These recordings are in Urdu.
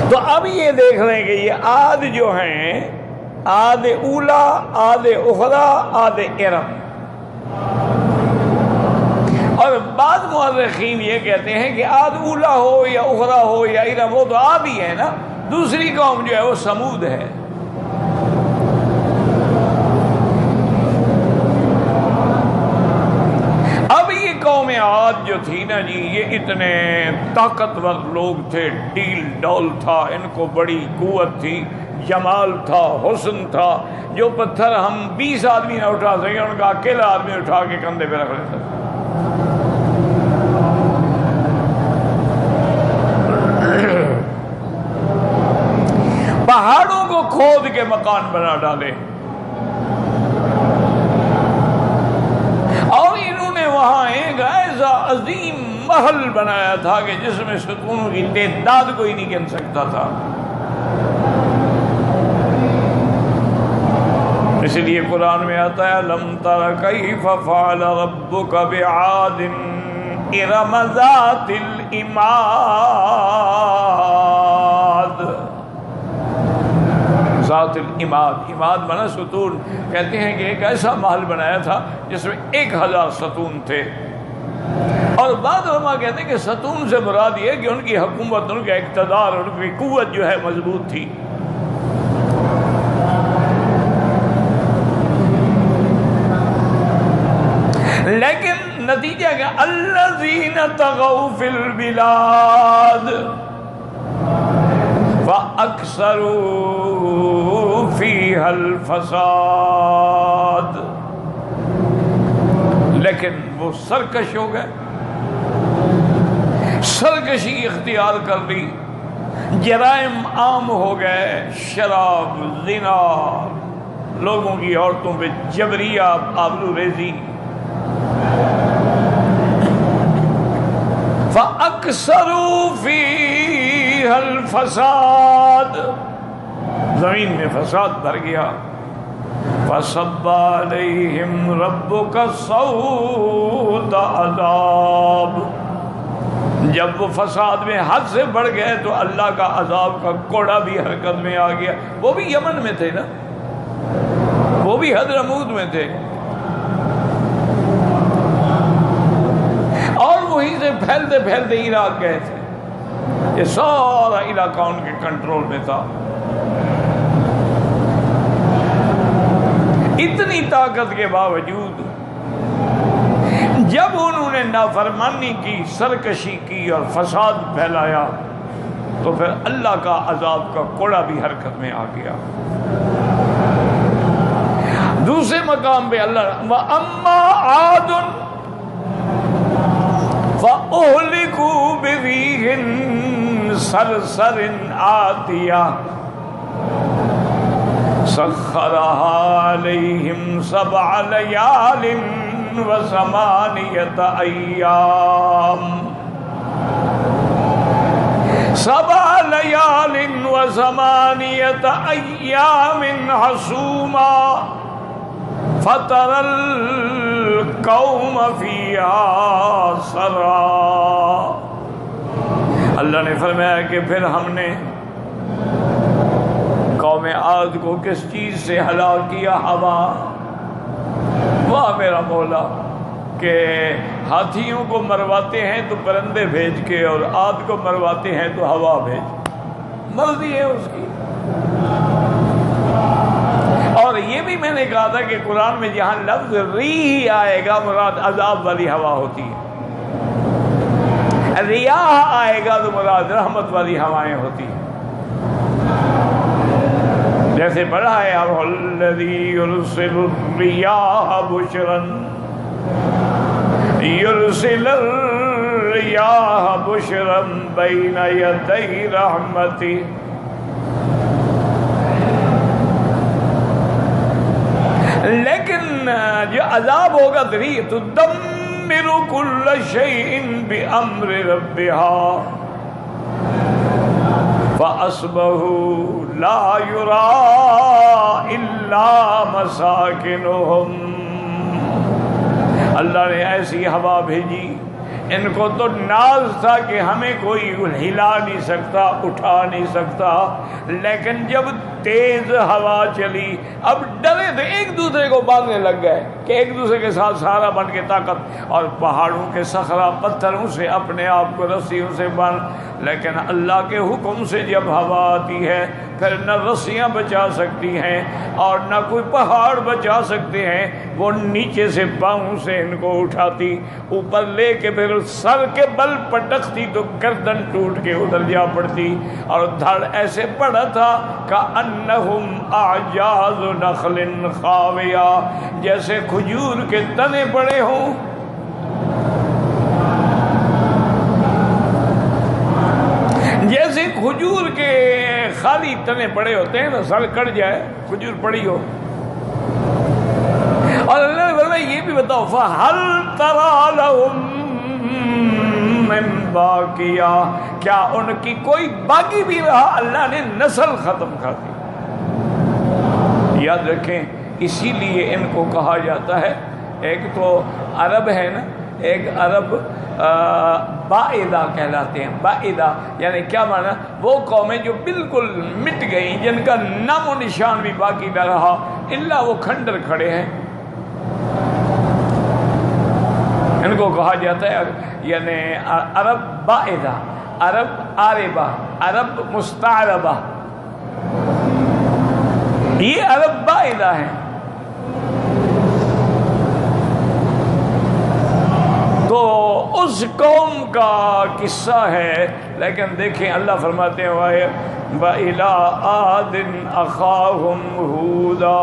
تو اب یہ دیکھ لیں کہ یہ عاد جو ہیں، عاد اولا، عاد اخرى، عاد ارم. اور بعض مورخین یہ کہتے ہیں کہ عاد اولا ہو یا اخرى ہو یا ارم ہو تو عاد ہی ہے نا. دوسری قوم جو ہے وہ سمود ہے. اب یہ قوم عاد جو تھی نا جی، یہ اتنے طاقتور لوگ تھے، ڈیل ڈول تھا، ان کو بڑی قوت تھی، جمال تھا، حسن تھا. جو پتھر ہم 20 آدمی نہ اٹھا سکیں ان کا اکیلا آدمی اٹھا کے کندھے پہ رکھ لیتا. پہاڑوں کو کھود کے مکان بنا ڈالے اور انہوں نے وہاں ایک ایسا عظیم محل بنایا تھا کہ جس میں ستونوں کی تعداد کوئی نہیں گن سکتا تھا. اس لیے قرآن میں آتا ہے لم تر کیف فعل ربک بعاد ارم ذات العماد. ذات العماد، عماد بنا ستون. کہتے ہیں کہ ایک ایسا محل بنایا تھا جس میں 1000 ستون تھے. اور بعض علماء کہتے ہیں کہ ستون سے مراد یہ کہ ان کی حکومت، ان کا اقتدار، ان کی قوت جو ہے مضبوط تھی. لیکن نتیجہ کیا؟ الذین طغوا فی البلاد فاکثروا فیہا الفساد. لیکن وہ سرکش ہو گئے، سرکشی اختیار کر لی، جرائم عام ہو گئے، شراب، زنا، لوگوں کی عورتوں پہ جبریہ آبرو ریزی. فَأَكْثَرُوا فِيهَا الْفَسَادَ، زمین میں فساد بھر گیا. فَصَبَّ عَلَيْهِمْ رَبُّكَ صَوْتَ عَذَابٍ. جب وہ فساد میں حد سے بڑھ گئے تو اللہ کا عذاب کا کوڑا بھی حرکت میں آ گیا. وہ بھی یمن میں تھے نا، وہ بھی حضرموت میں تھے، اور وہیں سے پھیلتے پھیلتے عراق گئے تھے. یہ سارا علاقہ ان کے کنٹرول میں تھا. اتنی طاقت کے باوجود جب انہوں نے نافرمانی کی، سرکشی کی اور فساد پھیلایا تو پھر اللہ کا عذاب کا کوڑا بھی حرکت میں آ گیا. دوسرے مقام پہ اللہ وَأَمَّا عَادٌ فَأُهْلِكُوا بِرِيحٍ صَرْصَرٍ عَاتِيَةٍ سَخَّرَهَا عَلَيْهِمْ 7 لَيَالٍ و8 أَيَّامٍ 7 لَيَالٍ و8 أَيَّامٍ حُسُومًا فَتَرَى الْقَوْمَ فِيهَا صَرْعَىٰ. اللہ نے فرمایا کہ پھر ہم نے قوم عاد کو کس چیز سے ہلاک کیا؟ ہوا. واہ میرا مولا، کہ ہاتھیوں کو مرواتے ہیں تو پرندے بھیج کے، اور عاد کو مرواتے ہیں تو ہوا بھیج. مرضی ہے اس کی. اور یہ بھی میں نے کہا تھا کہ قرآن میں جہاں لفظ ریح آئے گا مراد عذاب والی ہوا ہوتی ہے، ریاح آئے گا تو مراد رحمت والی ہوائیں ہوتی ہیں. جیسے پڑھا ہے الذی یرسل الریاح بشرا، یرسل الریاح بشرا بین یدی رحمتی. لیکن جو عذاب ہوگا تدمر کل شیء بامر ربها فاصبحوا لا يرى الا مساکنهم. اللہ نے ایسی ہوا بھیجی، ان کو تو ناز تھا کہ ہمیں کوئی ہلا نہیں سکتا، اٹھا نہیں سکتا، لیکن جب تیز ہوا چلی اب ڈرے تھے، ایک دوسرے کو باندھنے لگ گئے کہ ایک دوسرے کے ساتھ سہارا بن کے طاقت، اور پہاڑوں کے صخرہ پتھروں سے اپنے آپ کو رسیوں سے باندھ، لیکن اللہ کے حکم سے جب ہوا آتی ہے پھر نہ رسیاں بچا سکتی ہیں اور نہ کوئی پہاڑ بچا سکتے ہیں، وہ نیچے سے پاؤں سے ان کو اٹھاتی، اوپر لے کے پھر سر کے بل پٹکتی تو گردن ٹوٹ کے ادھر جا پڑتی، اور دھڑ ایسے پڑا تھا کأنہم اعجاز نخل خاویہ، جیسے کھجور کے تنے پڑے ہوں۔ جیسے کھجور کے خالی تنے پڑے ہوتے ہیں نا، سر کٹ جائے کھجور پڑی ہو۔ اور اللہ نے فرمایا یہ بھی بتاؤ فَهَلْ تَرَى لَهُم مِّن بَاقِيَةٍ، کیا ان کی کوئی باقی بھی رہا؟ اللہ نے نسل ختم کر دی۔ یاد رکھیں اسی لیے ان کو کہا جاتا ہے، ایک تو عرب ہے نا، ایک عرب بائدہ کہلاتے ہیں۔ بائدہ یعنی کیا معنی؟ وہ قومیں جو بالکل مٹ گئیں، جن کا نام و نشان بھی باقی نہ رہا الا وہ کھنڈر کھڑے ہیں، ان کو کہا جاتا ہے یعنی عرب بائدہ، عرب عاربہ، عرب مستعربہ، یہ عرب بائدہ ہیں۔ تو اس قوم کا قصہ ہے، لیکن دیکھیں اللہ فرماتے ہیں وَإِلَىٰ عَادٍ أَخَاهُمْ هُودًا،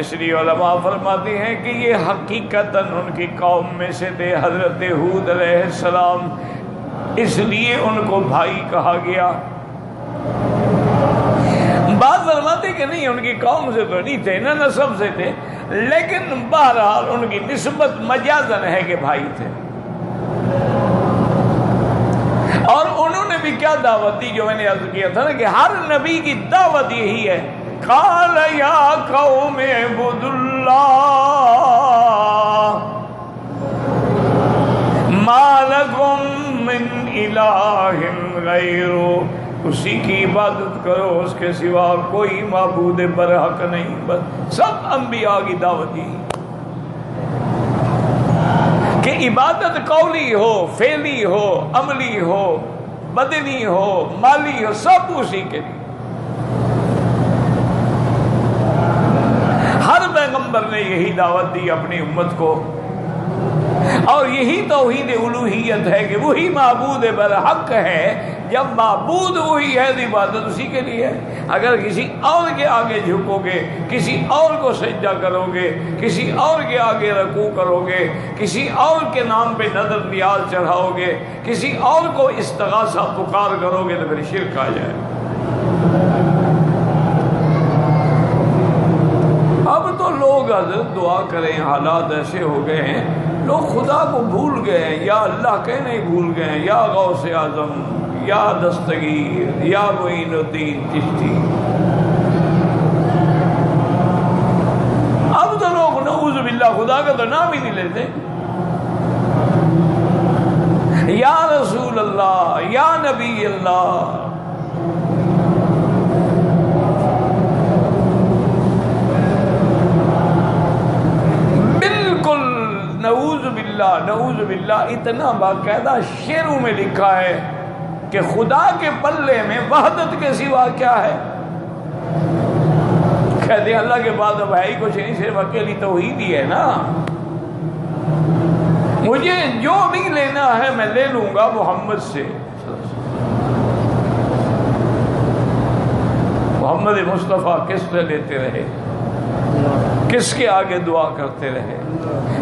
اس لیے علماء فرماتے ہیں کہ یہ حقیقتاً ان کی قوم میں سے تھے حضرت ہود علیہ السلام، اس لیے ان کو بھائی کہا گیا۔ بعض فرماتے کہ نہیں ان کی قوم سے تو نہیں تھے، نہ نسب سے تھے، لیکن بہرحال ان کی نسبت مجازن ہے کہ بھائی تھے۔ اور انہوں نے بھی کیا دعوت دی جو میں نے عرض کیا تھا نا کہ ہر نبی کی دعوت یہی ہے، قال یا قوم اعبدوا اللہ ما لکم من الہ غیرہ، اسی کی عبادت کرو، اس کے سوا کوئی معبود برحق نہیں۔ بس سب انبیاء کی دعوت یہی کہ عبادت قولی ہو، فعلی ہو، عملی ہو، بدنی ہو، مالی ہو، سب اسی کے لیے۔ ہر پیغمبر نے یہی دعوت دی اپنی امت کو، اور یہی توحید الوہیت ہے کہ وہی معبود برحق ہے۔ جب معبود وہی ہے تو عبادت اسی کے لیے ہے۔ اگر کسی اور کے آگے جھکو گے، کسی اور کو سجدہ کرو گے، کسی اور کے آگے رکوع کرو گے، کسی اور کے نام پہ نظر نیاز چڑھاؤ گے، کسی اور کو استغاثہ پکار کرو گے تو پھر شرک آ جائے۔ اب تو لوگ حضرت دعا کریں، حالات ایسے ہو گئے ہیں لوگ خدا کو بھول گئے ہیں، یا اللہ کہنے ہی بھول گئے ہیں، یا غوث اعظم، یا دستگیر، یا معین الدین چشتی۔ اب تو لوگ نعوذ باللہ خدا کا تو نام ہی نہیں لیتے۔ یا رسول اللہ، یا نبی اللہ۔ بالکل نعوذ باللہ، نعوذ باللہ، اتنا باقاعدہ شعروں میں لکھا ہے کہ خدا کے پلے میں وحدت کے سوا کیا ہے؟ کہتے ہیں اللہ کے بعد اب ہے ہی کچھ نہیں، صرف اکیلی توحید ہی ہے نا۔ مجھے جو بھی لینا ہے میں لے لوں گا محمد سے، محمد مصطفیٰ کس سے لیتے رہے، کس کے آگے دعا کرتے رہے،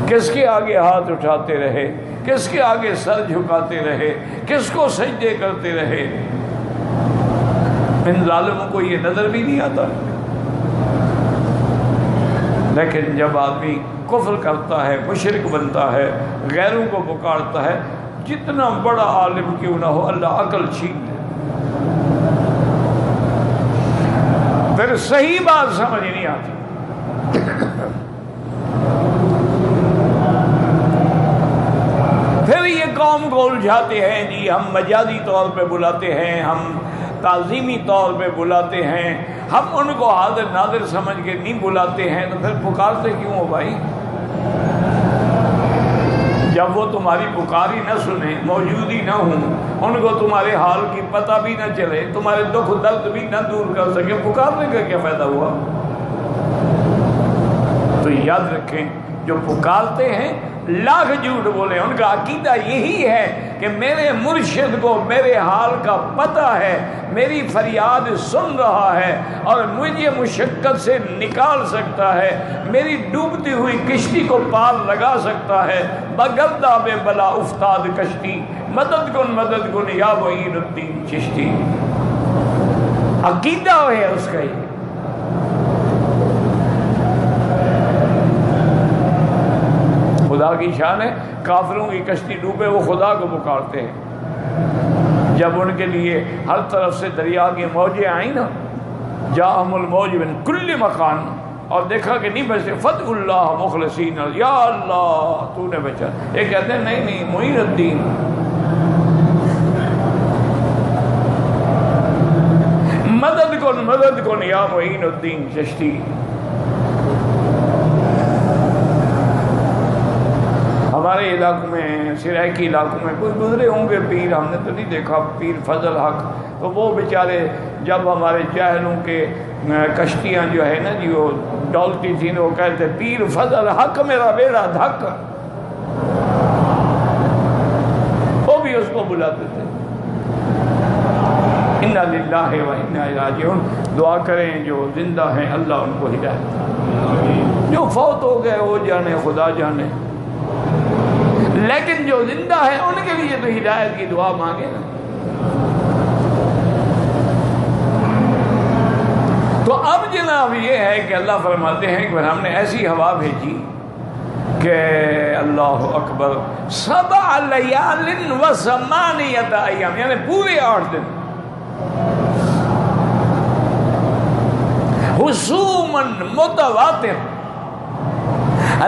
کس کے آگے ہاتھ اٹھاتے رہے، کس کے آگے سر جھکاتے رہے، کس کو سجدے کرتے رہے۔ ان ظالموں کو یہ نظر بھی نہیں آتا، لیکن جب آدمی کفر کرتا ہے، مشرک بنتا ہے، غیروں کو پکارتا ہے، جتنا بڑا عالم کیوں نہ ہو، اللہ عقل چھین لے، پھر صحیح بات سمجھ نہیں آتی۔ پھر یہ قوم کو الجھاتے ہیں جی ہم مجازی طور پہ بلاتے ہیں، ہم تعظیمی طور پہ بلاتے ہیں، ہم ان کو حاضر ناظر سمجھ کے نہیں بلاتے ہیں، تو پھر پکارتے کیوں ہو بھائی؟ جب وہ تمہاری پکاری نہ سنیں، موجود ہی نہ ہوں، ان کو تمہارے حال کی پتہ بھی نہ چلے، تمہارے دکھ درد بھی نہ دور کر سکے، پکارنے کا کیا فائدہ ہوا؟ تو یاد رکھیں جو پکارتے ہیں لاکھ جھوٹ بولے، ان کا عقیدہ یہی ہے کہ میرے مرشد کو میرے حال کا پتہ ہے، میری فریاد سن رہا ہے اور مجھے مشقت سے نکال سکتا ہے، میری ڈوبتی ہوئی کشتی کو پار لگا سکتا ہے، بگرداب بلا افتاد کشتی، مدد کن یا معین الدین چشتی۔ عقیدہ ہے اس کا یہ۔ خدا کی شان ہے، کافروں کی کشتی ڈوبے وہ خدا کو پکارتے ہیں۔ جب ان کے لیے ہر طرف سے دریا کی موجیں آئیں نا، جاءہم الموج من کل مکان، اور دیکھا کہ نہیں بچے، فتح اللہ مخلصین، یا اللہ تو نے بچا، یہ کہتے ہیں نہیں معین الدین، مدد کن یا معین الدین چشتی۔ ہمارے علاقوں میں، سرائکی علاقوں میں کوئی گزرے ہوں گے پیر، ہم نے تو نہیں دیکھا، پیر فضل حق، تو وہ بیچارے جب ہمارے جاہلوں کے کشتیاں جو ہے نا جی وہ ڈولتی تھی، وہ کہتے پیر فضل حق میرا بیڑا دھک، وہ بھی اس کو بلاتے تھے۔ انا للہ و انا الیہ راجعون۔ دعا کریں جو زندہ ہیں اللہ ان کو ہدایت، جو فوت ہو گئے وہ جانے خدا جانے، لیکن جو زندہ ہے ان کے لیے تو ہدایت کی دعا مانگے نا۔ تو اب جناب یہ ہے کہ اللہ فرماتے ہیں کہ ہم نے ایسی ہوا بھیجی کہ اللہ اکبر 7 لیال و 8 ایام، یعنی پورے 8 دن، حسوماً متواتر،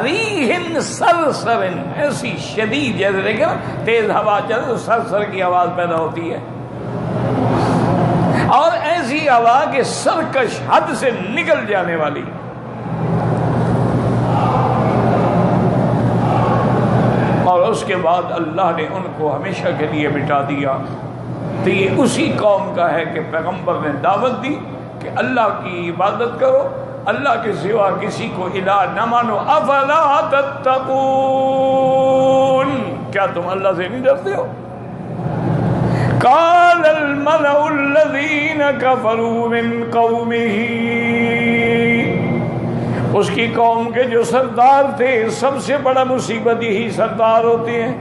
ریحن سرسرن، ایسی شدید، جیسے دیکھیں نا تیز ہوا چلے تو سرسر کی آواز پیدا ہوتی ہے، اور ایسی ہوا کہ سرکش، حد سے نکل جانے والی۔ اور اس کے بعد اللہ نے ان کو ہمیشہ کے لیے مٹا دیا۔ تو یہ اسی قوم کا ہے کہ پیغمبر نے دعوت دی کہ اللہ کی عبادت کرو، اللہ کے سوا کسی کو الہ نہ مانو، افلا تتقون، کیا تم اللہ سے نہیں ڈرتے ہو؟ قال الملأ الذین کفروا من قومہ، اس کی قوم کے جو سردار تھے، سب سے بڑا مصیبت یہی سردار ہوتے ہیں،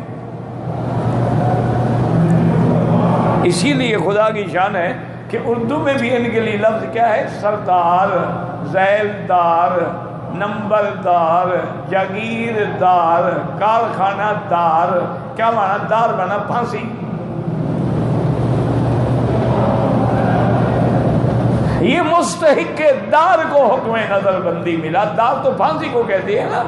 اسی لیے خدا کی شان ہے کہ اردو میں بھی ان کے لیے لفظ کیا ہے؟ سردار، ذیلدار، نمبردار، جاگیردار، کارخانہ دار۔ کیا مانا؟ دار بنا پھانسی۔ یہ مستحق دار کو حکم نظر بندی ملا، دار تو پھانسی کو کہتے ہیں نا۔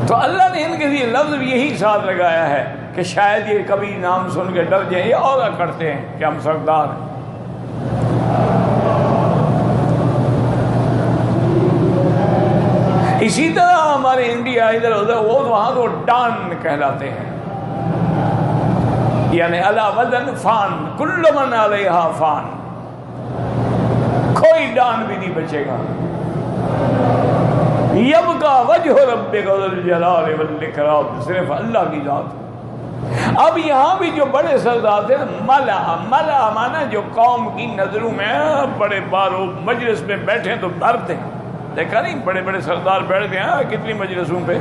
تو اللہ نے ان کے لیے لفظ بھی یہی ساتھ لگایا ہے کہ شاید یہ کبھی نام سن کے ڈر جائیں، یہ اور کرتے ہیں کہ ہم سردار ہیں۔ اسی طرح ہمارے انڈیا ادھر ادھر وہ وہاں تو ڈان کہلاتے ہیں، یعنی علی وزن فان، کل من علیہا فان، کوئی ڈان بھی نہیں بچے گا۔ یبقی وجہ ربک ذو الجلال والاکرام، صرف اللہ کی ذات۔ اب یہاں بھی جو بڑے سردار تھے، ملا مانا جو قوم کی نظروں میں بڑے بارو مجلس میں بیٹھے تو ڈرتے ہیں، دیکھا نہیں بڑے بڑے سردار بیٹھتے ہیں کتنی مجلسوں پہ۔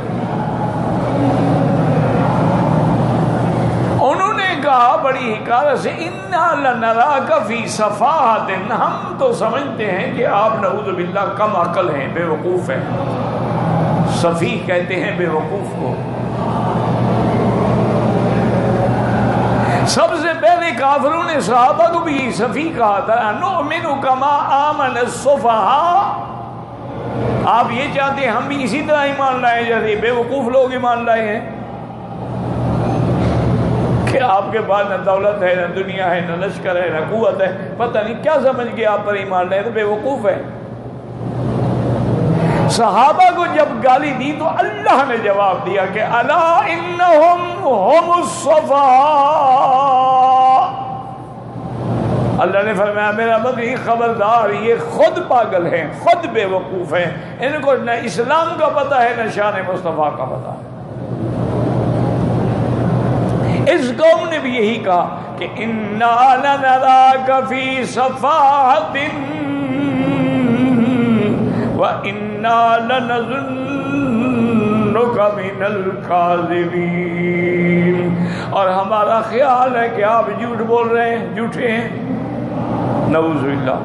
انہوں نے کہا بڑی حکارت سے، انا لنراک فی سفاہۃ، ہم تو سمجھتے ہیں کہ آپ نعوذ باللہ کم عقل ہیں، بے وقوف ہیں۔ سفیہ کہتے ہیں بے وقوف کو۔ سب سے پہلے کافروں نے صحابہ کو بھی سفیہ کہا تھا، نؤمن کما آمن السفہاء، آپ یہ چاہتے ہیں ہم بھی اسی طرح ایمان لائیں جیسے بے وقوف لوگ ایمان لائے ہیں کہ آپ کے پاس نہ دولت ہے، نہ دنیا ہے، نہ لشکر ہے، نہ قوت ہے، پتہ نہیں کیا سمجھ کے آپ پر ایمان لائے، تو بے وقوف ہے۔ صحابہ کو جب گالی دی تو اللہ نے جواب دیا کہ الا انہم ہم الصفا، اللہ نے فرمایا میرا مدنی خبردار، یہ خود پاگل ہیں، خود بے وقوف ہیں، ان کو نہ اسلام کا پتہ ہے نہ شان مصطفیٰ کا پتہ ہے۔ اس قوم نے بھی یہی کہا کہ انا لنراک فی صفاحۃ وَإِنَّا لَنَظُنُّكَ مِنَ الْكَاذِبِينَ، اور ہمارا خیال ہے کہ آپ جھوٹ بول رہے ہیں، جھوٹے ہیں، نعوذ باللہ۔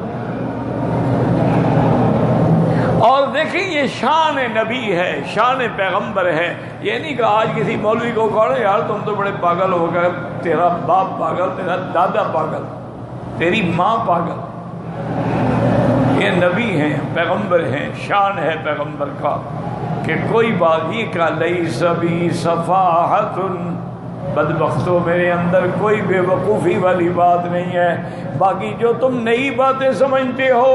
اور دیکھیں یہ شان نبی ہے، شان پیغمبر ہے۔ یہ نہیں کہ آج کسی مولوی کو کہو یار تم تو بڑے پاگل ہو گئے، تیرا باپ پاگل، تیرا دادا پاگل، تیری ماں پاگل۔ یہ نبی ہیں، پیغمبر ہیں، شان ہے پیغمبر کا کہ کوئی بات ہی کا لیس بی صفاحۃ، بدبختوں میرے اندر کوئی بے وقوفی والی بات نہیں ہے۔ باقی جو تم نئی باتیں سمجھتے ہو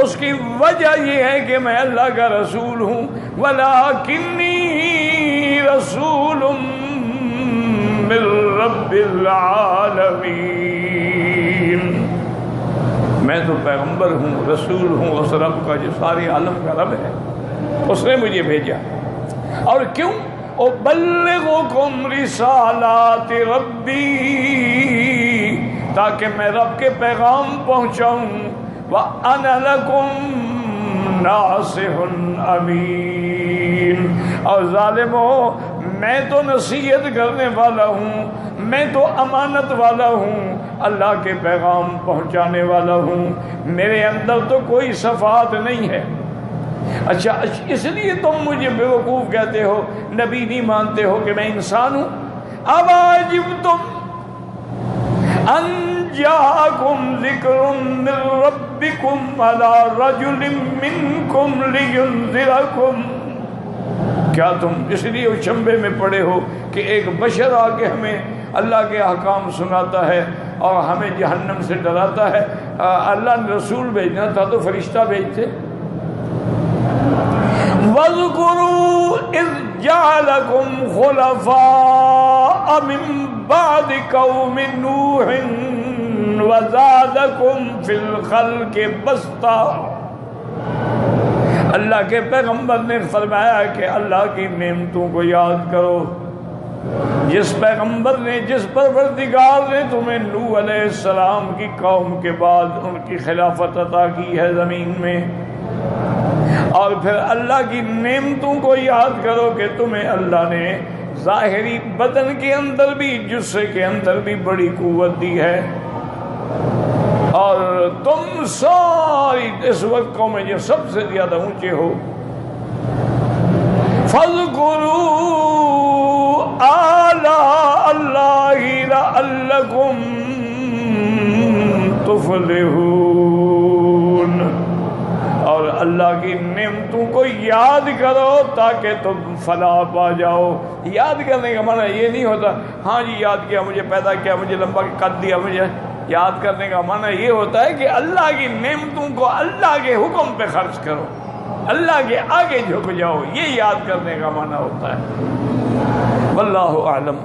اس کی وجہ یہ ہے کہ میں اللہ کا رسول ہوں، وَلَٰكِنِّي رَسُولٌ مِّن رَّبِّ الْعَالَمِينَ، میں تو پیغمبر ہوں، رسول ہوں اس رب کا جو سارے عالم کا رب ہے، اس نے مجھے بھیجا۔ اور کیوں؟ اُبَلِّغُكُمْ رِسَالَاتِ رَبِّي، تاکہ میں رب کے پیغام پہنچاؤں، وَأَنَا لَكُمْ نَاصِحٌ أَمِينٌ، اور ظالموں میں تو نصیحت کرنے والا ہوں، میں تو امانت والا ہوں، اللہ کے پیغام پہنچانے والا ہوں، میرے اندر تو کوئی صفات نہیں ہے۔ اچھا اس لیے تم مجھے بے وقوف کہتے ہو، نبی نہیں مانتے ہو کہ میں انسان ہوں؟ اَوَعَجِبْتُمْ أَنْ جَاءَكُمْ ذِكْرٌ مِّن رَّبِّكُمْ عَلَىٰ رَجُلٍ مِّنكُمْ لِيُنذِرَكُمْ، کیا تم اس لیے اچنبے میں پڑے ہو کہ ایک بشر آ کے ہمیں اللہ کے احکام سناتا ہے اور ہمیں جہنم سے ڈراتا ہے؟ اللہ نے رسول بھیجنا تھا تو فرشتہ بھیجتے۔ وَاذْكُرُوا إِذْ جَعَلَكُمْ خُلَفَاءَ مِن بَعْدِ قَوْمِ نُوحٍ وَزَادَكُمْ فِي الْخَلْقِ بَسْطًا، اللہ کے پیغمبر نے فرمایا کہ اللہ کی نعمتوں کو یاد کرو، جس پیغمبر نے، جس پروردگار نے تمہیں نوح علیہ السلام کی قوم کے بعد ان کی خلافت عطا کی ہے زمین میں، اور پھر اللہ کی نعمتوں کو یاد کرو کہ تمہیں اللہ نے ظاہری بدن کے اندر بھی، جسے کے اندر بھی بڑی قوت دی ہے، اور تم ساری اس وقت قوم میں جو سب سے زیادہ اونچے ہو۔ فَاذْكُرُوا آلَاءَ اللَّهِ لَعَلَّكُمْ تُفْلِحُونَ، اور اللہ کی نعمتوں کو یاد کرو تاکہ تم فلاح پا جاؤ۔ یاد کرنے کا معنی یہ نہیں ہوتا ہاں جی یاد کیا، مجھے پیدا کیا، مجھے لمبا قد دیا، مجھے یاد کرنے کا معنی یہ ہوتا ہے کہ اللہ کی نعمتوں کو اللہ کے حکم پہ خرچ کرو، اللہ کے آگے جھک جاؤ، یہ یاد کرنے کا معنی ہوتا ہے۔ واللہ اعلم۔